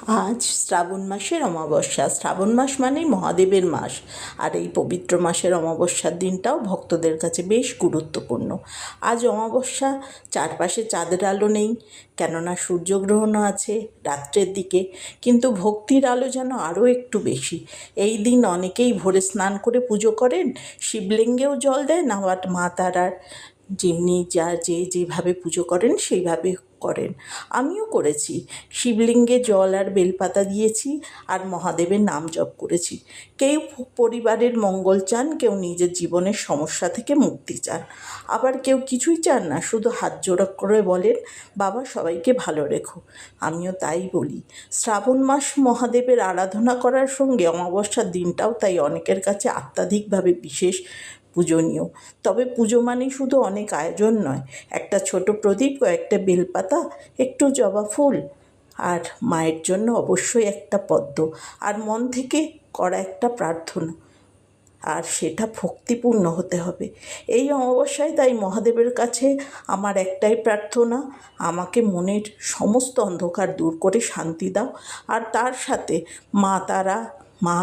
আজ শ্রাবণ মাসের অমাবস্যা। শ্রাবণ মাস মানেই মহাদেবের মাস, আর এই পবিত্র মাসের অমাবস্যার দিনটাও ভক্তদের কাছে বেশ গুরুত্বপূর্ণ। আজ অমাবস্যা, চারপাশে চাঁদের আলো নেই, কেননা সূর্যগ্রহণও আছে রাত্রের দিকে, কিন্তু ভক্তির আলো যেন আরও একটু বেশি। এই দিন অনেকেই ভোরে স্নান করে পুজো করেন, শিবলিঙ্গেও জল দেন, আবার মা তারার যেমনি যেভাবে পুজো করেন সেইভাবে করেন। আমিও করেছি, শিবলিঙ্গে জল আর বেলপাতা দিয়েছি আর মহাদেবের নাম জপ করেছি। কেউ পরিবারের মঙ্গল চান, কেউ নিজের জীবনের সমস্যা থেকে মুক্তি চান, আবার কেউ কিছুই চান না, শুধু হাত জোড়া করে বলেন বাবা সবাইকে ভালো রেখো। আমিও তাই বলি। শ্রাবণ মাস মহাদেবের আরাধনা করার সঙ্গে অমাবস্যার দিনটাও তাই অনেকের কাছে আত্মাধিকভাবে বিশেষ, পূজনীয়। তবে পুজো মানে শুধু অনেক আয়োজন নয়, একটা ছোট প্রদীপ, কয়েকটা বেলপাতা, একটু জবা ফুল, আর মায়ের জন্য অবশ্যই একটা পদ্ম, আর মন থেকে করা একটা প্রার্থনা, আর সেটা ভক্তিপূর্ণ হতে হবে। এই অমাবস্যায় তাই মহাদেবের কাছে আমার একটাই প্রার্থনা, আমাকে মনের সমস্ত অন্ধকার দূর করে শান্তি দাও। আর তার সাথে মা তারা, মা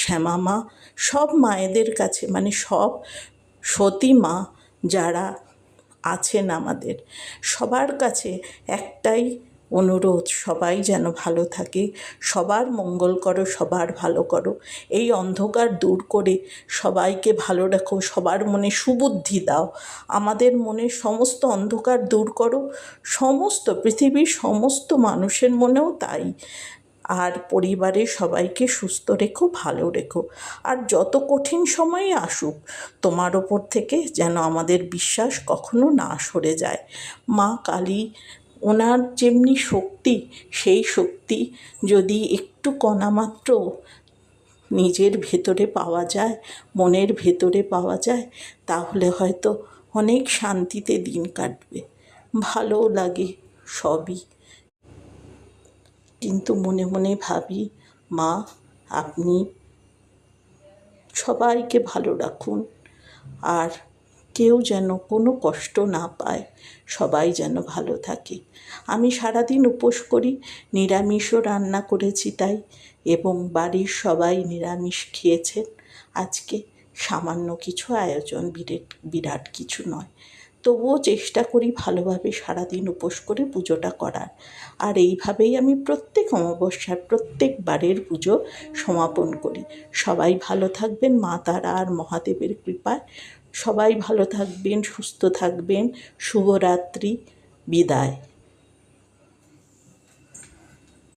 শ্যামা মা, সব মায়েদের কাছে, মানে সব সতী মা যারা আছেন আমাদের, সবার কাছে একটাই অনুরোধ, সবাই যেন ভালো থাকে, সবার মঙ্গল করো, সবার ভালো করো। এই অন্ধকার দূর করে সবাইকে ভালো রাখো, সবার মনে সুবুদ্ধি দাও, আমাদের মনের সমস্ত অন্ধকার দূর করো, সমস্ত পৃথিবীর সমস্ত মানুষের মনেও তাই। আর পরিবারের সবাইকে সুস্থ রেখো, ভালো রেখো। আর যত কঠিন সময়ই আসুক, তোমার ওপর থেকে যেন আমাদের বিশ্বাস কখনো না সরে যায়। মা কালী, ওনার যেমনি শক্তি, সেই শক্তি যদি একটু কণামাত্র নিজের ভেতরে পাওয়া যায়, মনের ভেতরে পাওয়া যায়, তাহলে হয়তো অনেক শান্তিতে দিন কাটবে, ভালো লাগে সবই। কিন্তু মনে মনে ভাবি, মা আপনি সবাইকে ভালো রাখুন, আর কেউ যেন কোনো কষ্ট না পায়, সবাই যেন ভালো থাকে। আমি সারাদিন উপোস করি, নিরামিষও রান্না করেছি তাই, এবং বাড়ির সবাই নিরামিষ খেয়েছেন আজকে। সামান্য কিছু আয়োজন, বিরাট কিছু নয়, তবুও চেষ্টা করি ভালোভাবে সারাদিন উপোস করে পুজোটা করার। আর এইভাবেই আমি প্রত্যেক অমাবস্যার প্রত্যেকবারের পুজো সমাপন করি। সবাই ভালো থাকবেন মা তারা আর মহাদেবের কৃপায়। সবাই ভালো থাকবেন, সুস্থ থাকবেন। শুভরাত্রি, বিদায়।